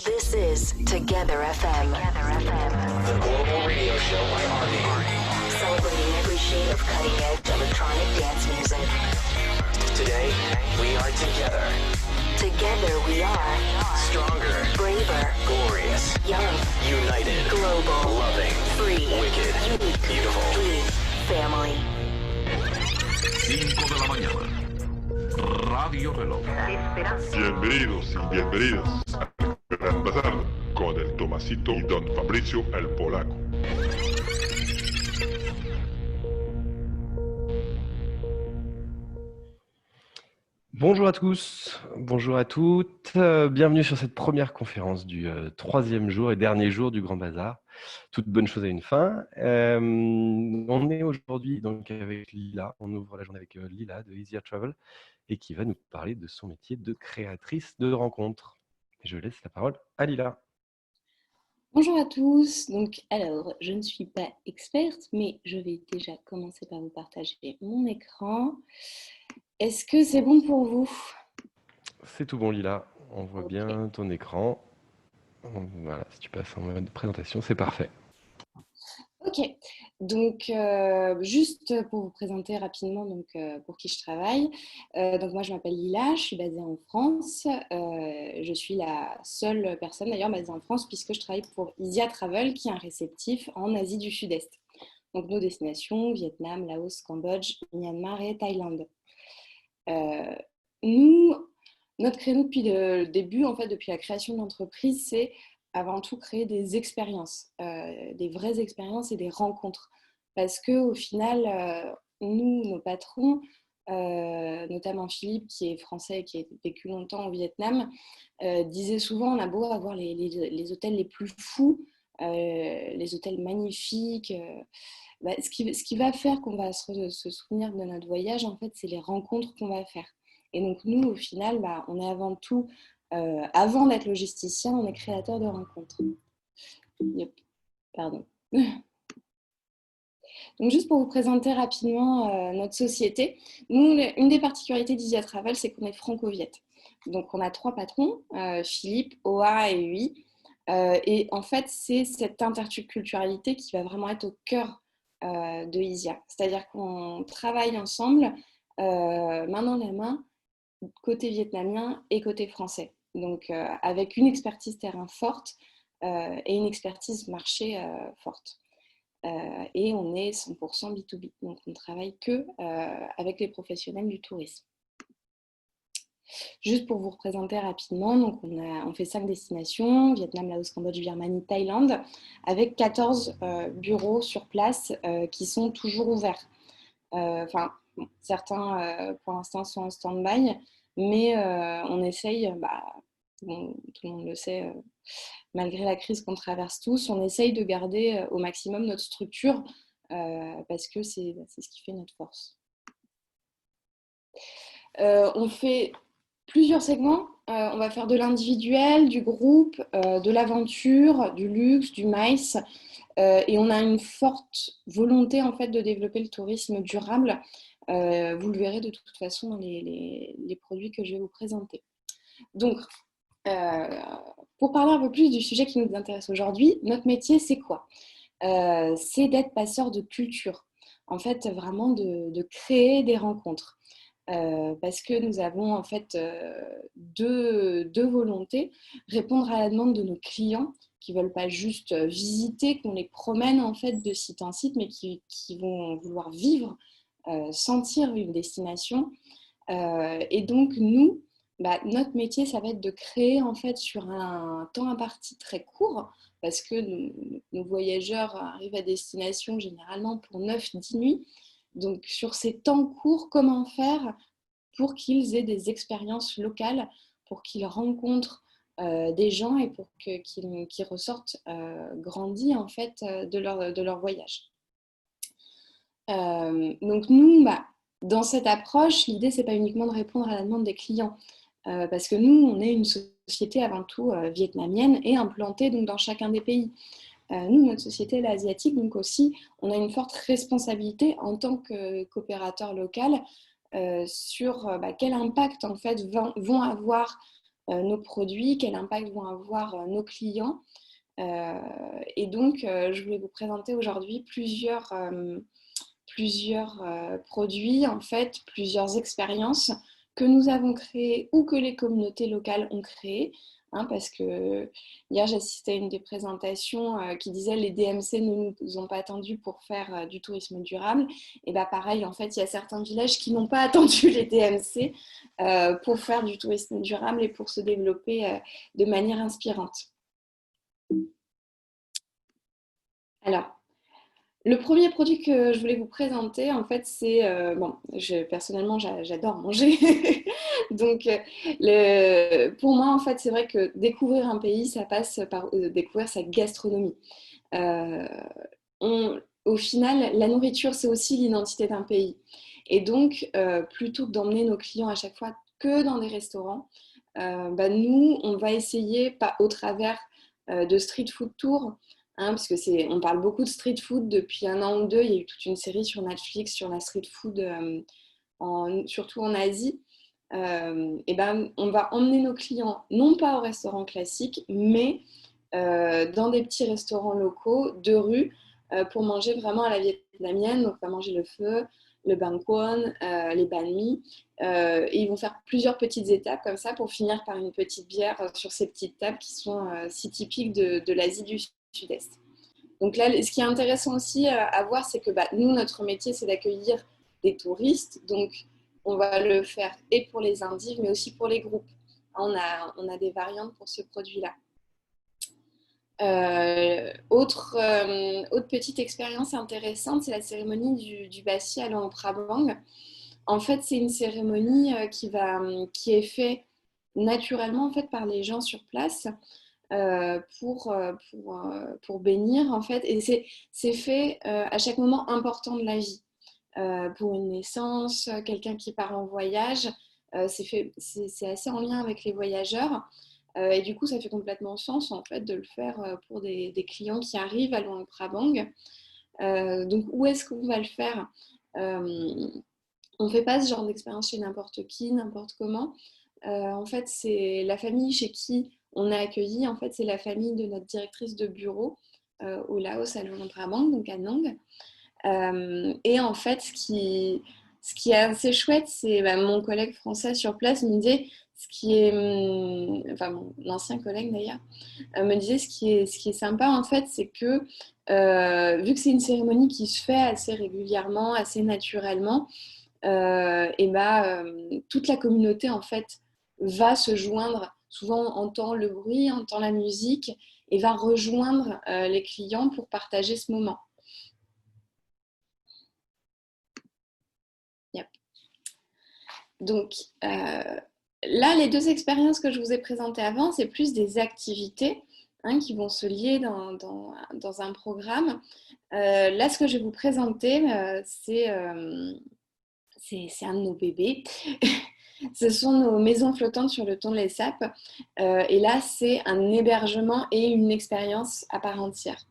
This is Together FM. The global radio show by Army. Celebrating every shade of cutting-edge electronic dance music. Today, we are together. Together we are Stronger, braver, glorious, young, united, global, loving, free, wicked, unique, beautiful. we, family. 5 de la mañana. Radio Reloj. Bienvenidos y bienvenidas al Gran Bazar con el Tomasito y Don Fabricio el Polaco. Bonjour à tous, bonjour à toutes, bienvenue sur cette première conférence du troisième jour et dernier jour du Grand Bazar. Toute bonne chose a une fin. On est aujourd'hui donc avec Lila, on ouvre la journée avec Lila de Easier Travel et qui va nous parler de son métier de créatrice de rencontres. Je laisse la parole à Lila. Bonjour à tous, alors je ne suis pas experte mais je vais déjà commencer par vous partager mon écran. Est-ce que c'est bon pour vous? C'est tout bon Lila, on voit Ok. bien ton écran. Voilà, si tu passes en mode présentation, c'est parfait. Ok, donc juste pour vous présenter rapidement pour qui je travaille. Donc moi je m'appelle Lila, je suis basée en France. Je suis la seule personne d'ailleurs basée en France puisque je travaille pour Easier Travel qui est un réceptif en Asie du Sud-Est. Donc nos destinations, Vietnam, Laos, Cambodge, Myanmar et Thaïlande. Notre créneau depuis le début, en fait, depuis la création de l'entreprise, c'est avant tout créer des expériences, des vraies expériences et des rencontres. Parce qu'au final, nos patrons, notamment Philippe, qui est français et qui a vécu longtemps au Vietnam, disait souvent, on a beau avoir les hôtels les plus fous, les hôtels magnifiques, ce qui va faire qu'on va se souvenir de notre voyage, en fait, c'est les rencontres qu'on va faire. Et donc, nous, au final, on est avant tout, avant d'être logisticien, on est créateur de rencontres. Yep. Pardon. Donc, juste pour vous présenter rapidement notre société, nous, une des particularités d'Easier Travel, c'est qu'on est franco-viet. Donc, on a 3 patrons, Philippe, Oa et Hui. Et en fait, c'est cette interculturalité qui va vraiment être au cœur de Easier. C'est-à-dire qu'on travaille ensemble, main dans la main, côté vietnamien et côté français. Donc, avec une expertise terrain forte et une expertise marché forte. Et on est 100% B2B. Donc, on ne travaille que avec les professionnels du tourisme. Juste pour vous représenter rapidement, donc on fait 5 destinations, Vietnam, Laos, Cambodge, Birmanie, Thaïlande, avec 14 bureaux sur place qui sont toujours ouverts. Certains pour l'instant sont en stand-by, mais on essaye, tout le monde le sait, malgré la crise qu'on traverse tous, on essaye de garder au maximum notre structure parce que c'est ce qui fait notre force. On fait plusieurs segments. On va faire de l'individuel, du groupe, de l'aventure, du luxe, du MICE. Et on a une forte volonté en fait de développer le tourisme durable. Vous le verrez de toute façon dans les produits que je vais vous présenter. Donc, pour parler un peu plus du sujet qui nous intéresse aujourd'hui, notre métier, c'est quoi? C'est d'être passeur de culture. En fait, vraiment de créer des rencontres. Parce que nous avons en fait deux volontés, répondre à la demande de nos clients qui ne veulent pas juste visiter, qu'on les promène en fait de site en site, mais qui vont vouloir vivre, sentir une destination. Et donc nous, notre métier, ça va être de créer en fait sur un temps imparti très court, parce que nos voyageurs arrivent à destination généralement pour 9-10 nuits. Donc, sur ces temps courts, comment faire pour qu'ils aient des expériences locales, pour qu'ils rencontrent des gens et pour qu'ils ressortent grandis en fait de leur voyage. Donc nous, dans cette approche, l'idée c'est pas uniquement de répondre à la demande des clients, parce que nous, on est une société avant tout vietnamienne et implantée donc dans chacun des pays. Nous, notre société est asiatique, donc aussi, on a une forte responsabilité en tant qu'opérateur local sur quel impact en fait vont avoir nos produits, quel impact vont avoir nos clients. Et donc, je voulais vous présenter aujourd'hui plusieurs produits, en fait, plusieurs expériences que nous avons créées ou que les communautés locales ont créées. Parce que hier, j'assistais à une des présentations qui disait les DMC ne nous ont pas attendus pour faire du tourisme durable. Et bien pareil, en fait, il y a certains villages qui n'ont pas attendu les DMC pour faire du tourisme durable et pour se développer de manière inspirante. Alors, le premier produit que je voulais vous présenter, en fait, c'est... personnellement, j'adore manger. Donc, pour moi, en fait, c'est vrai que découvrir un pays, ça passe par découvrir sa gastronomie. Au final, la nourriture, c'est aussi l'identité d'un pays. Et donc, plutôt que d'emmener nos clients à chaque fois que dans des restaurants, nous, on va essayer, au travers de street food tours, parce que on parle beaucoup de street food depuis 1 an ou 2. Il y a eu toute une série sur Netflix sur la street food, surtout en Asie. On va emmener nos clients non pas au restaurant classique, mais dans des petits restaurants locaux de rue pour manger vraiment à la vietnamienne. Donc, on va manger le pho, le banh quan, les banh mi. Et ils vont faire plusieurs petites étapes comme ça pour finir par une petite bière sur ces petites tables qui sont si typiques de l'Asie du Sud-Est. Donc là, ce qui est intéressant aussi à voir, c'est que nous, notre métier, c'est d'accueillir des touristes. Donc, on va le faire et pour les individus, mais aussi pour les groupes. On a des variantes pour ce produit-là. Autre petite expérience intéressante, c'est la cérémonie du Bassi à Luang Prabang. En fait, c'est une cérémonie qui est faite naturellement en fait, par les gens sur place pour bénir, en fait. Et c'est fait à chaque moment important de la vie. Pour une naissance, quelqu'un qui part en voyage, c'est assez en lien avec les voyageurs. Et du coup, ça fait complètement sens en fait de le faire pour des clients qui arrivent à Luang Prabang. Donc, où est-ce qu'on va le faire ? On ne fait pas ce genre d'expérience chez n'importe qui, n'importe comment. En fait, c'est la famille chez qui on a accueilli. En fait, c'est la famille de notre directrice de bureau au Laos, à Luang Prabang, donc à Nang. Et en fait, ce qui est assez chouette, c'est mon collègue français sur place me disait, mon ancien collègue d'ailleurs, me disait ce qui est sympa en fait, c'est que vu que c'est une cérémonie qui se fait assez régulièrement, assez naturellement, toute la communauté en fait va se joindre. Souvent on entend le bruit, on entend la musique et va rejoindre les clients pour partager ce moment. Yep. Donc là, les 2 expériences que je vous ai présentées avant, c'est plus des activités qui vont se lier dans un programme. Là, ce que je vais vous présenter, c'est un de nos bébés. Ce sont nos maisons flottantes sur le Tonlé Sap. Et là, c'est un hébergement et une expérience à part entière.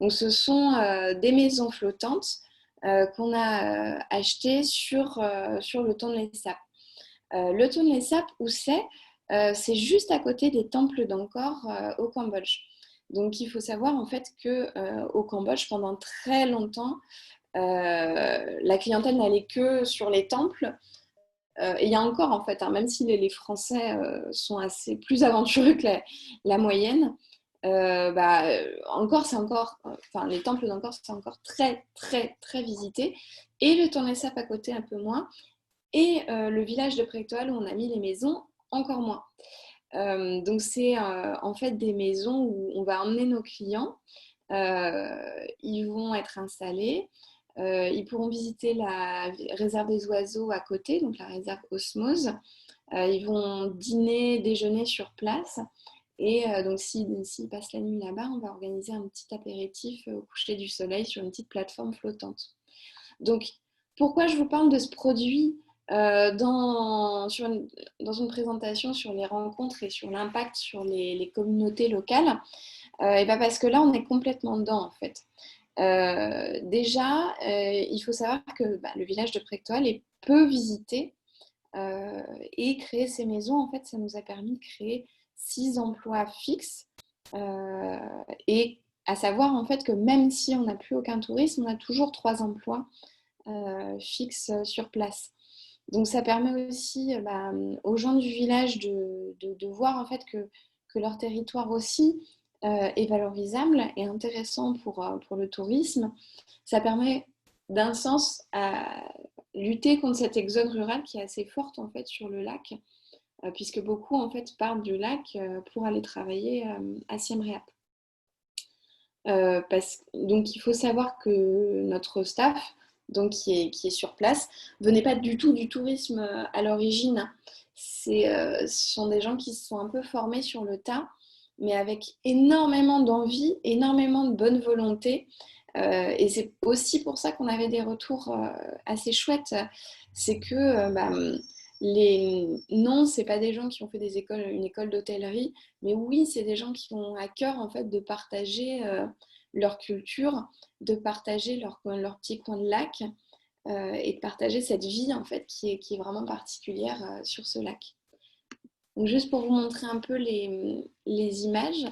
Donc, ce sont des maisons flottantes qu'on a achetées sur le Tonlé Sap. Le Tonlé Sap, où c'est juste à côté des temples d'Angkor au Cambodge. Donc, il faut savoir en fait qu'au Cambodge, pendant très longtemps, la clientèle n'allait que sur les temples. Et il y a encore en fait, même si les Français sont assez plus aventureux que la moyenne, les temples d'Angkor, c'est encore très, très, très visité. Et le Tonlé Sap à côté, un peu moins. Et le village de Prek Toal où on a mis les maisons, encore moins. Donc c'est en fait des maisons où on va emmener nos clients. Ils vont être installés. Ils pourront visiter la réserve des oiseaux à côté, donc la réserve Osmose. Ils vont dîner, déjeuner sur place. Et donc s'ils passent la nuit là-bas, on va organiser un petit apéritif au coucher du soleil sur une petite plateforme flottante. Donc pourquoi je vous parle de ce produit dans une présentation sur les rencontres et sur l'impact sur les communautés locales, parce que là, on est complètement dedans, en fait. Déjà, il faut savoir que le village de Prek Toal est peu visité Et créer ces maisons, en fait, ça nous a permis de créer 6 emplois fixes. Et à savoir, en fait, que même si on n'a plus aucun tourisme, on a toujours 3 emplois fixes sur place. Donc ça permet aussi aux gens du village de voir en fait que leur territoire aussi est valorisable et intéressant pour le tourisme. Ça permet d'un sens à lutter contre cet exode rural qui est assez forte en fait sur le lac, puisque beaucoup en fait partent du lac pour aller travailler à Siem Reap. Donc il faut savoir que notre staff, donc qui est sur place, venait pas du tout du tourisme à l'origine. Ce sont des gens qui se sont un peu formés sur le tas, mais avec énormément d'envie, énormément de bonne volonté. Et c'est aussi pour ça qu'on avait des retours assez chouettes. C'est que non, c'est pas des gens qui ont fait une école d'hôtellerie, mais oui, c'est des gens qui ont à cœur en fait de partager leur culture, de partager leur petit coin de lac et de partager cette vie en fait qui est vraiment particulière sur ce lac. Donc juste pour vous montrer un peu les images.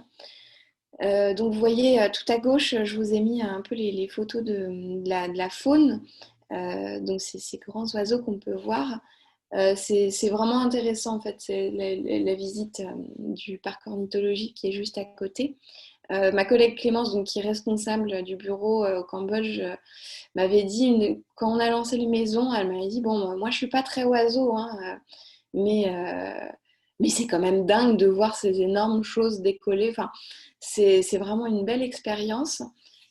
Donc vous voyez tout à gauche, je vous ai mis un peu les photos de la faune. Donc c'est ces grands oiseaux qu'on peut voir. C'est vraiment intéressant en fait, c'est la visite du parc ornithologique qui est juste à côté. Ma collègue Clémence, donc, qui est responsable du bureau au Cambodge, m'avait dit, quand on a lancé les maisons, elle m'avait dit, bon, moi je suis pas très oiseau, hein, mais c'est quand même dingue de voir ces énormes choses décoller. Enfin, c'est vraiment une belle expérience.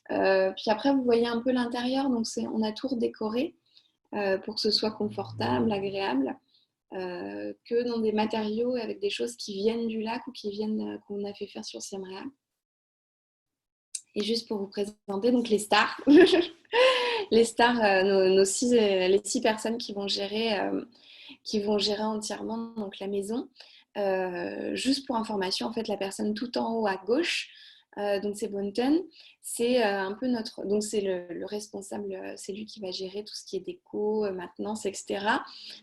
Puis après, vous voyez un peu l'intérieur, donc on a tout redécoré pour que ce soit confortable, agréable. Que dans des matériaux avec des choses qui viennent du lac ou qu'on a fait faire sur Siem Reap. Et juste pour vous présenter donc les stars, les stars, les 6 personnes qui vont gérer entièrement donc, la maison. Juste pour information, en fait, la personne tout en haut à gauche, donc c'est Bonten, c'est un peu donc c'est le responsable, c'est lui qui va gérer tout ce qui est déco, maintenance, etc.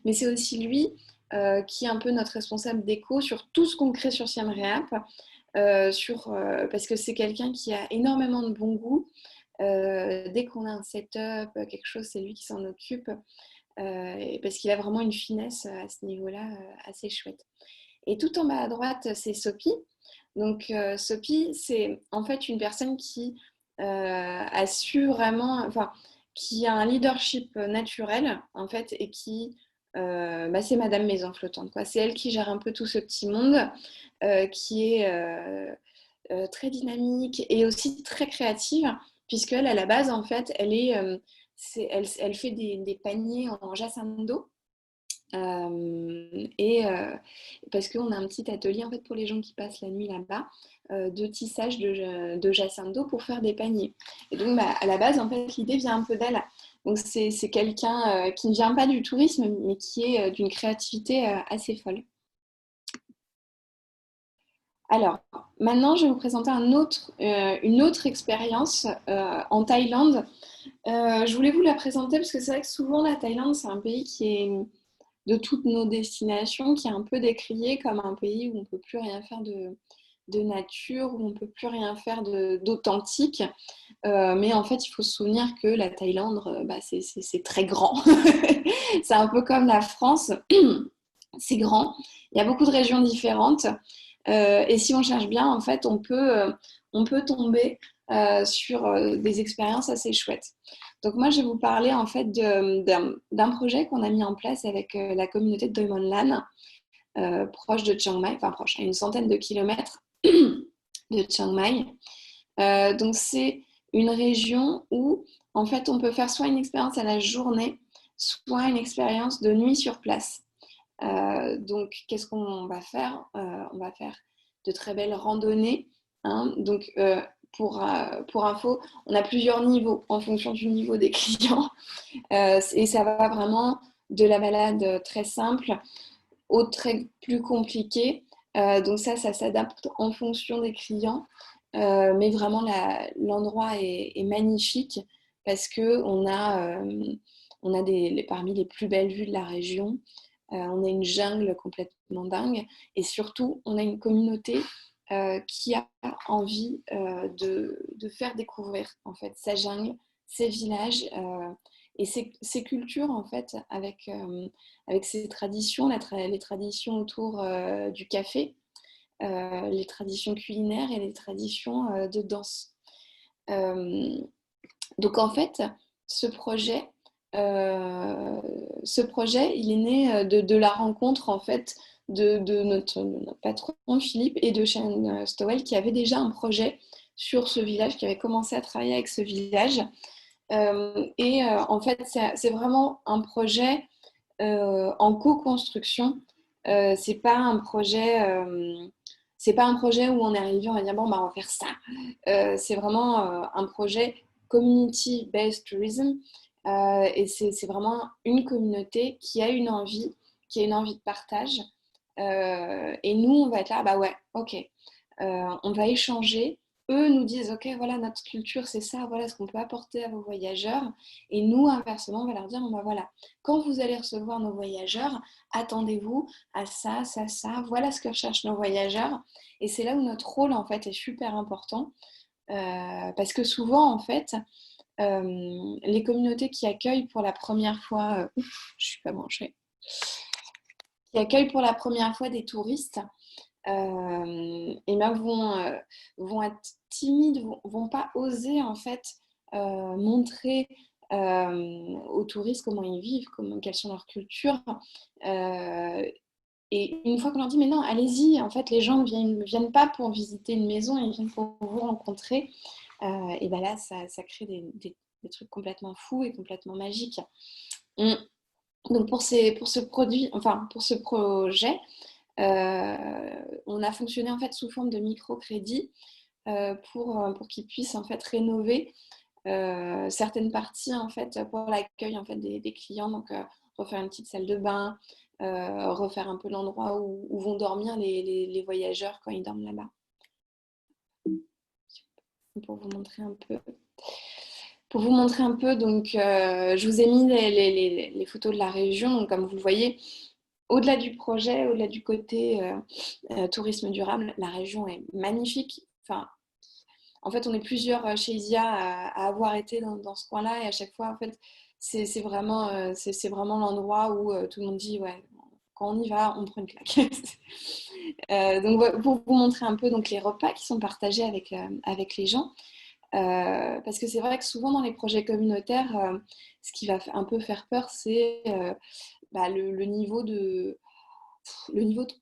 Mais c'est aussi lui qui est un peu notre responsable déco sur tout ce qu'on crée sur Siem Reap. Parce que c'est quelqu'un qui a énormément de bon goût. Dès qu'on a un setup, quelque chose, c'est lui qui s'en occupe. Parce qu'il a vraiment une finesse à ce niveau-là assez chouette. Et tout en bas à droite, c'est Sophie. Donc Sophie, c'est en fait une personne qui a su vraiment, qui a un leadership naturel en fait, et qui c'est Madame Maison Flottante, quoi. C'est elle qui gère un peu tout ce petit monde qui est très dynamique et aussi très créative, puisqu'elle, à la base, en fait, elle fait des paniers en jassando. Parce qu'on a un petit atelier en fait, pour les gens qui passent la nuit là-bas de tissage de jassando pour faire des paniers. Et donc à la base, en fait, l'idée vient un peu d'elle. Donc c'est quelqu'un qui ne vient pas du tourisme, mais qui est d'une créativité assez folle. Alors, maintenant, je vais vous présenter une autre expérience en Thaïlande. Je voulais vous la présenter parce que c'est vrai que souvent, la Thaïlande, c'est un pays qui est, de toutes nos destinations, qui est un peu décrié comme un pays où on ne peut plus rien faire de nature, où on ne peut plus rien faire d'authentique. Mais en fait, il faut se souvenir que la Thaïlande, c'est très grand. C'est un peu comme la France. C'est grand. Il y a beaucoup de régions différentes. Et si on cherche bien, en fait, on peut tomber sur des expériences assez chouettes. Donc moi, je vais vous parler en fait d'un projet qu'on a mis en place avec la communauté de Doi Mon Lan, proche de Chiang Mai, enfin proche, à une centaine de kilomètres de Chiang Mai. Donc c'est une région où en fait on peut faire soit une expérience à la journée, soit une expérience de nuit sur place. Donc qu'est-ce qu'on va faire? On va faire de très belles randonnées. Hein, donc pour info, on a plusieurs niveaux en fonction du niveau des clients. Et ça va vraiment de la balade très simple au très plus compliqué. Donc ça s'adapte en fonction des clients. Mais vraiment, l'endroit est magnifique parce qu'on a parmi les plus belles vues de la région. On a une jungle complètement dingue. Et surtout, on a une communauté qui a envie de faire découvrir en fait sa jungle, ses villages et ses cultures en fait avec ses traditions, les traditions autour du café, les traditions culinaires et les traditions de danse. Donc en fait, ce projet, il est né de la rencontre en fait de notre patron Philippe et de Sharon Stowell qui avait déjà un projet sur ce village, qui avait commencé à travailler avec ce village. En fait, c'est vraiment un projet en co-construction. C'est pas un projet où on est arrivé, on va dire bon, bah, on va faire ça. C'est vraiment un projet community-based tourism. Et c'est vraiment une communauté qui a une envie de partage. Et nous, on va être là, bah ouais, ok. On va échanger. Eux nous disent, ok, voilà, notre culture, c'est ça, voilà ce qu'on peut apporter à vos voyageurs. Et nous, inversement, on va leur dire, bon, bah voilà, quand vous allez recevoir nos voyageurs, attendez-vous à ça, ça, ça, voilà ce que recherchent nos voyageurs. Et c'est là où notre rôle, en fait, est super important. Parce que souvent, en fait, les communautés qui accueillent pour la première fois, je suis pas branchée, qui accueillent pour la première fois des touristes, et ben vont être timides, vont pas oser en fait montrer aux touristes comment ils vivent, quelles sont leurs cultures. Et une fois qu'on leur dit mais non, allez-y, en fait les gens ne viennent pas pour visiter une maison, ils viennent pour vous rencontrer. Et ben là ça crée des trucs complètement fous et complètement magiques. Donc pour ce projet, on a fonctionné en fait sous forme de microcrédit pour qu'ils puissent en fait rénover certaines parties en fait pour l'accueil en fait des clients. Donc refaire une petite salle de bain, refaire un peu l'endroit où vont dormir les voyageurs quand ils dorment là-bas. Pour vous montrer un peu, donc je vous ai mis les photos de la région. Donc, comme vous le voyez, au-delà du projet, au-delà du côté tourisme durable, la région est magnifique. Enfin, en fait, on est plusieurs chez ISIA à avoir été dans ce coin-là, et à chaque fois, en fait, c'est vraiment l'endroit où tout le monde dit ouais, quand on y va, on prend une claque. Donc, pour vous montrer un peu donc, les repas qui sont partagés avec les gens. Parce que c'est vrai que souvent dans les projets communautaires, ce qui va un peu faire peur, c'est le niveau de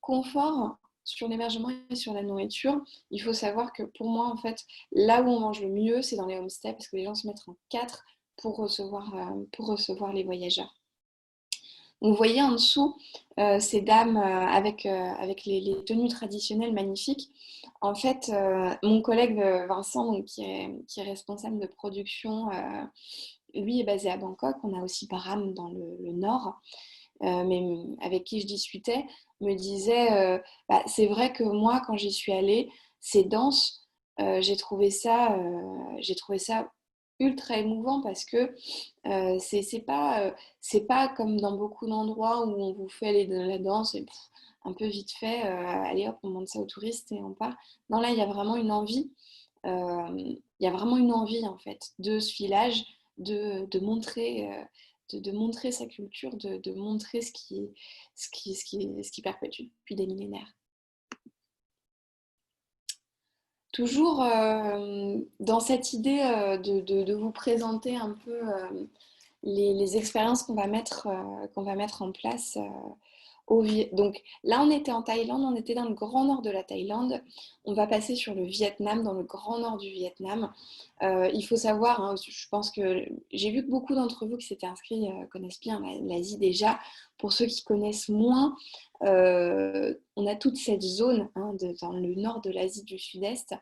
confort sur l'hébergement et sur la nourriture. Il faut savoir que pour moi, en fait, là où on mange le mieux, c'est dans les homestays, parce que les gens se mettent en 4 pour recevoir les voyageurs. Donc, vous voyez en dessous ces dames avec les tenues traditionnelles magnifiques. En fait, mon collègue Vincent, donc, qui est responsable de production, lui est basé à Bangkok. On a aussi Param dans le nord, mais avec qui je discutais, me disait c'est vrai que moi, quand j'y suis allée, ces danses, j'ai trouvé ça ultra émouvant parce que c'est pas comme dans beaucoup d'endroits où on vous fait la danse et un peu vite fait, allez hop, on montre ça aux touristes et on part. Non, là, il y a vraiment une envie. Il y a vraiment une envie en fait de ce village de montrer sa culture, de montrer ce qui perpétue depuis des millénaires. Toujours dans cette idée de vous présenter un peu les expériences qu'on va mettre en place. Donc là, on était en Thaïlande, on était dans le grand nord de la Thaïlande. On va passer sur le Vietnam, dans le grand nord du Vietnam. Il faut savoir, hein, je pense que j'ai vu que beaucoup d'entre vous qui s'étaient inscrits connaissent bien l'Asie déjà. Pour ceux qui connaissent moins, on a toute cette zone dans le nord de l'Asie du Sud-Est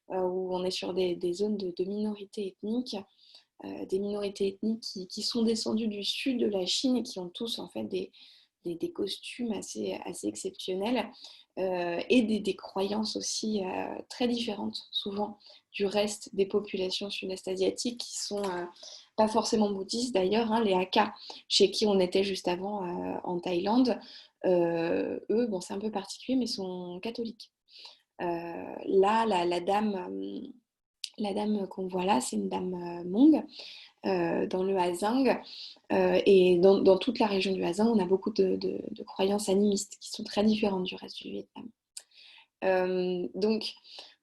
où on est sur des zones de minorités ethniques. Des minorités ethniques qui sont descendues du sud de la Chine et qui ont tous en fait des costumes assez exceptionnels et des croyances aussi très différentes souvent du reste des populations sud-est asiatiques qui sont pas forcément bouddhistes d'ailleurs, hein, les Hakka, chez qui on était juste avant en Thaïlande, eux, bon, c'est un peu particulier, mais sont catholiques. Là, la dame qu'on voit là, c'est une dame Hmong dans le Ha Giang. Et dans toute la région du Ha Giang, on a beaucoup de croyances animistes qui sont très différentes du reste du Vietnam. Donc,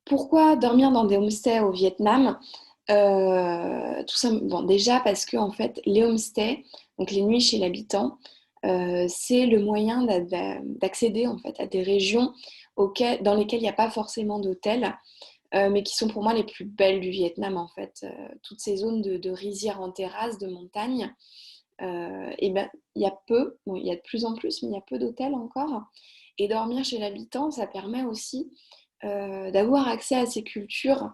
pourquoi dormir dans des homestays au Vietnam? Tout ça, bon, déjà parce que en fait, les homestays, donc les nuits chez l'habitant, c'est le moyen d'accéder en fait à des régions dans lesquelles il n'y a pas forcément d'hôtels, mais qui sont pour moi les plus belles du Vietnam en fait. Toutes ces zones de rizières en terrasse, de montagne, et ben il y a peu, bon, il y a de plus en plus, mais il y a peu d'hôtels encore. Et dormir chez l'habitant, ça permet aussi d'avoir accès à ces cultures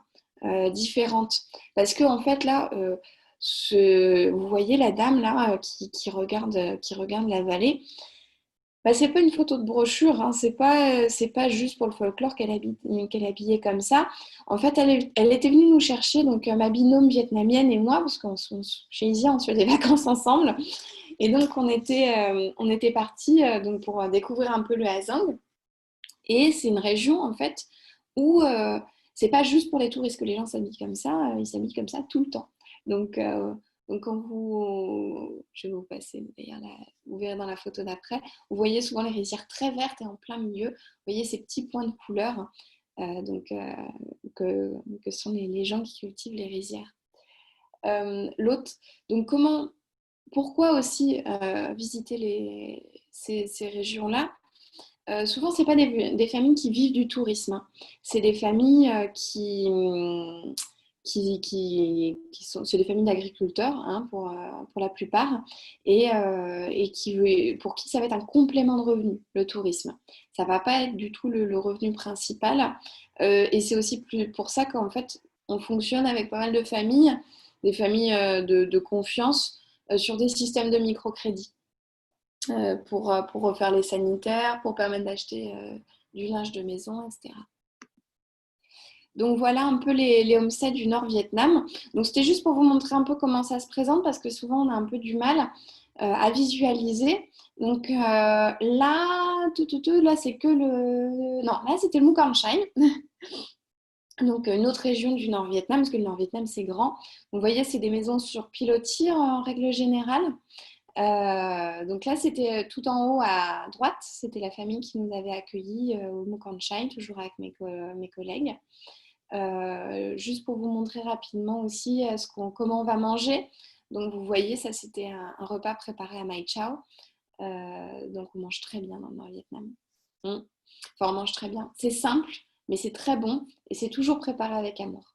différentes. Parce que en fait là, vous voyez la dame là qui regarde la vallée. Bah, c'est pas une photo de brochure, hein. C'est pas juste pour le folklore qu'elle est habillée comme ça. En fait, elle était venue nous chercher, donc ma binôme vietnamienne et moi, parce que chez Isia, on se fait des vacances ensemble. Et donc, on était partis donc pour découvrir un peu le Ha Giang. Et c'est une région, en fait, où c'est pas juste pour les touristes que les gens s'habillent comme ça, ils s'habillent comme ça tout le temps. Donc quand je vais vous passer, d'ailleurs, vous verrez dans la photo d'après, vous voyez souvent les rizières très vertes et en plein milieu, vous voyez ces petits points de couleur que sont les gens qui cultivent les rizières. Donc pourquoi aussi visiter ces régions-là? Souvent, ce n'est pas des familles qui vivent du tourisme, hein. C'est des familles c'est des familles d'agriculteurs, hein, pour la plupart, et pour qui ça va être un complément de revenu, le tourisme. Ça ne va pas être du tout le revenu principal. Et c'est aussi pour ça qu'en fait, on fonctionne avec pas mal de familles, des familles de confiance, sur des systèmes de microcrédit. Pour refaire les sanitaires, pour permettre d'acheter du linge de maison, etc. Donc voilà un peu les homesteads du Nord Vietnam. Donc c'était juste pour vous montrer un peu comment ça se présente, parce que souvent on a un peu du mal à visualiser. Donc là, là c'est que non, là c'était le Mù Cang Chải. Donc une autre région du Nord Vietnam, parce que le Nord Vietnam c'est grand. Donc, vous voyez, c'est des maisons sur pilotis en règle générale. Donc là, c'était tout en haut à droite, c'était la famille qui nous avait accueillis au Mù Cang Chải, toujours avec mes collègues. Juste pour vous montrer rapidement aussi comment on va manger. Donc vous voyez, ça c'était un repas préparé à Mai Chau. Donc on mange très bien dans le Nord Vietnam. Enfin, on mange très bien. C'est simple, mais c'est très bon et c'est toujours préparé avec amour.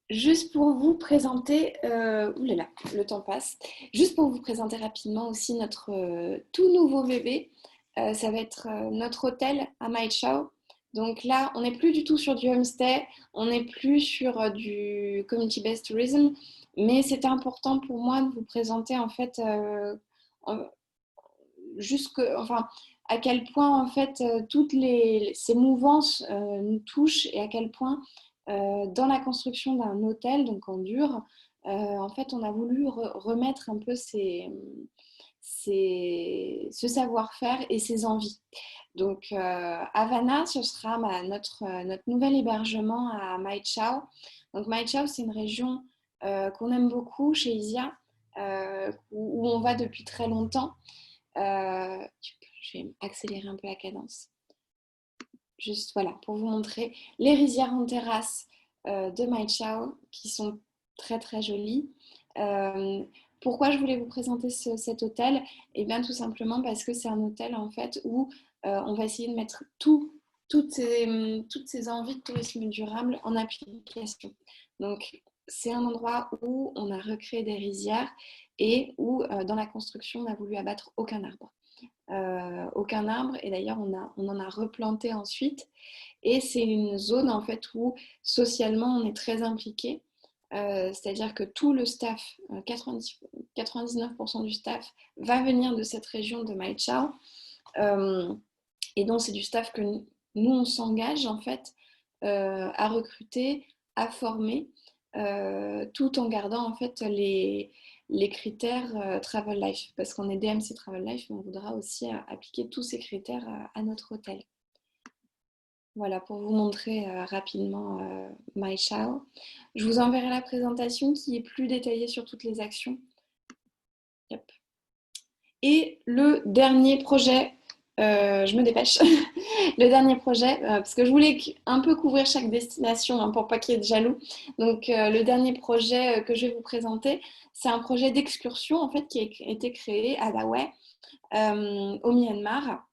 Juste pour vous présenter, oulala, le temps passe. Juste pour vous présenter rapidement aussi notre tout nouveau bébé, ça va être notre hôtel à Mai Chau. Donc là, on n'est plus du tout sur du homestay, on n'est plus sur du community-based tourism, mais c'était important pour moi de vous présenter en fait à quel point en fait toutes ces mouvances nous touchent et à quel point dans la construction d'un hôtel, donc en dur, en fait, on a voulu remettre un peu ce savoir-faire et ses envies. Donc, Havana, ce sera notre nouvel hébergement à Mai Chau. Donc, Mai Chau, c'est une région qu'on aime beaucoup chez Isia, où on va depuis très longtemps. Je vais accélérer un peu la cadence. Juste voilà, pour vous montrer les rizières en terrasse de Mai Chau qui sont très très jolies. Pourquoi je voulais vous présenter cet hôtel? Eh bien tout simplement parce que c'est un hôtel en fait où on va essayer de mettre toutes ces envies de tourisme durable en application. Donc c'est un endroit où on a recréé des rizières et où dans la construction on n'a voulu abattre aucun arbre. Aucun arbre, et d'ailleurs on en a replanté ensuite, et c'est une zone en fait où socialement on est très impliqué, c'est-à-dire que tout le staff, 99% du staff va venir de cette région de Mai Chau, et donc c'est du staff que nous, on s'engage en fait à recruter, à former, tout en gardant en fait les critères Travel Life. Parce qu'on est DMC Travel Life, mais on voudra aussi appliquer tous ces critères à notre hôtel. Voilà, pour vous montrer rapidement MyChao. Je vous enverrai la présentation qui est plus détaillée sur toutes les actions. Yep. Et le dernier projet, je me dépêche, le dernier projet, parce que je voulais un peu couvrir chaque destination hein, pour pas qu'il y ait de jaloux. Donc le dernier projet que je vais vous présenter, c'est un projet d'excursion en fait qui a été créé à Laouai, au Myanmar.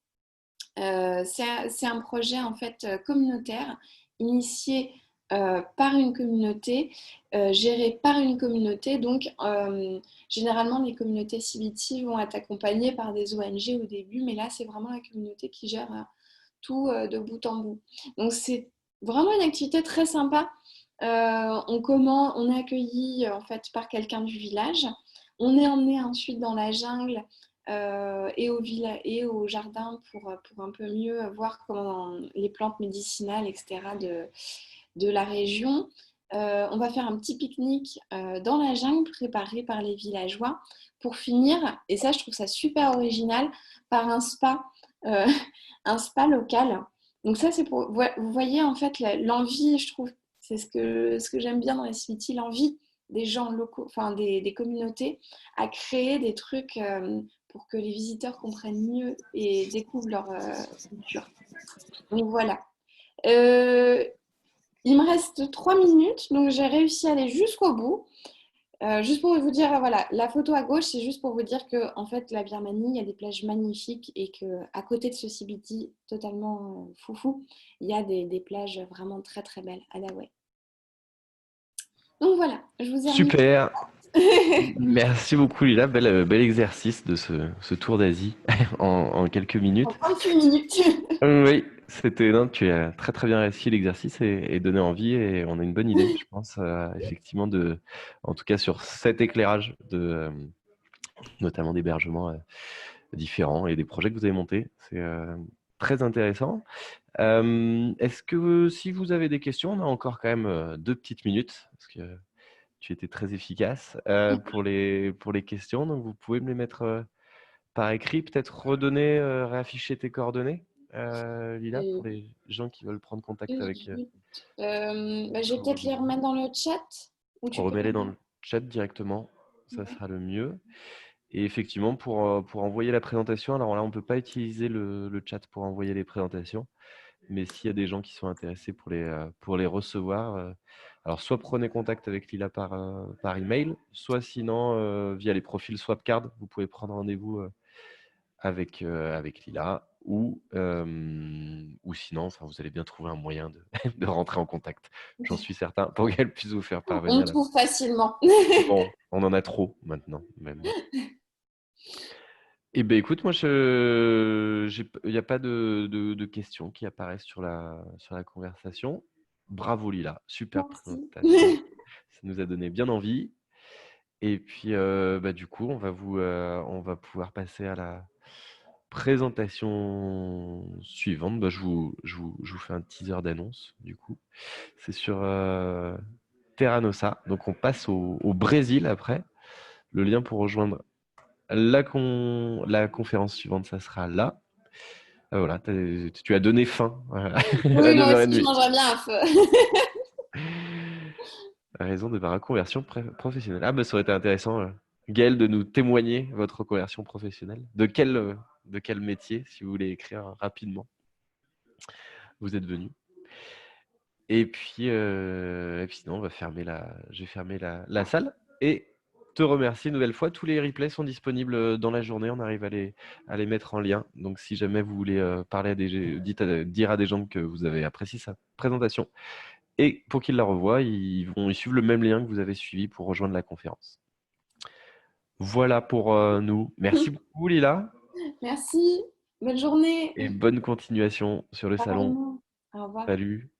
C'est un projet en fait communautaire initié par une communauté, géré par une communauté. Donc, généralement, les communautés CBT vont être accompagnées par des ONG au début, mais là, c'est vraiment la communauté qui gère tout de bout en bout. Donc, c'est vraiment une activité très sympa. On est accueilli en fait par quelqu'un du village. On est emmené ensuite dans la jungle et au jardin pour un peu mieux voir comment les plantes médicinales, etc., de la région. On va faire un petit pique-nique dans la jungle préparé par les villageois pour finir, et ça je trouve ça super original, par un spa local. Donc ça c'est pour, vous voyez en fait l'envie, je trouve, c'est ce que j'aime bien dans les CBT, l'envie des gens locaux, enfin des communautés à créer des trucs pour que les visiteurs comprennent mieux et découvrent leur culture. Donc voilà. Il me reste 3 minutes, donc j'ai réussi à aller jusqu'au bout. Juste pour vous dire, voilà, la photo à gauche, c'est juste pour vous dire que en fait, la Birmanie, il y a des plages magnifiques et qu'à côté de ce CBT totalement foufou, il y a des plages vraiment très très belles à Laouai. Donc voilà, je vous ai remis. Super. Merci beaucoup Lila, bel exercice de ce tour d'Asie en quelques minutes. En 28 minutes. Oui, non, tu as très très bien réussi l'exercice et donné envie et on a une bonne idée, je pense, effectivement, en tout cas sur cet éclairage notamment d'hébergements différents et des projets que vous avez montés. C'est très intéressant. Est-ce que si vous avez des questions, on a encore quand même 2 petites minutes parce que tu étais très efficace pour les questions, donc vous pouvez me les mettre par écrit, peut-être redonner, réafficher tes coordonnées, Lila, pour les gens qui veulent prendre contact avec. Je vais peut-être les remettre dans le chat. Remets-les dans le chat directement, ça sera le mieux. Et effectivement, pour envoyer la présentation, alors là, on ne peut pas utiliser le chat pour envoyer les présentations, mais s'il y a des gens qui sont intéressés pour les recevoir, alors soit prenez contact avec Lila par email, soit sinon via les profils Swapcard, vous pouvez prendre rendez-vous avec Lila ou sinon, enfin, vous allez bien trouver un moyen de rentrer en contact, j'en suis certain, pour qu'elle puisse vous faire parvenir. On trouve facilement. Bon, on en a trop maintenant, même. Eh bien, écoute, moi, il n'y a pas de questions qui apparaissent sur la conversation. Bravo Lila, super présentation. Ça nous a donné bien envie. Et puis, du coup, on va pouvoir passer à la présentation suivante. Je vous fais un teaser d'annonce, du coup. C'est sur Terra Nossa. Donc, on passe au Brésil après. Le lien pour rejoindre la conférence suivante, ça sera là. Voilà, tu as donné faim à Oui, moi 9h30. aussi, je mangerais bien un feu. À raison de ma reconversion professionnelle. Ah, ça aurait été intéressant, Gaëlle, de nous témoigner votre reconversion professionnelle. De quel métier, si vous voulez écrire rapidement, vous êtes venu. Et puis sinon, je vais fermer la salle et te remercier une nouvelle fois. Tous les replays sont disponibles dans la journée. On arrive à les mettre en lien. Donc, si jamais vous voulez dire à des gens que vous avez apprécié sa présentation et pour qu'ils la revoient, ils suivent le même lien que vous avez suivi pour rejoindre la conférence. Voilà pour nous. Merci beaucoup, Lila. Merci. Bonne journée. Et bonne continuation sur le salon. Au revoir. Salut.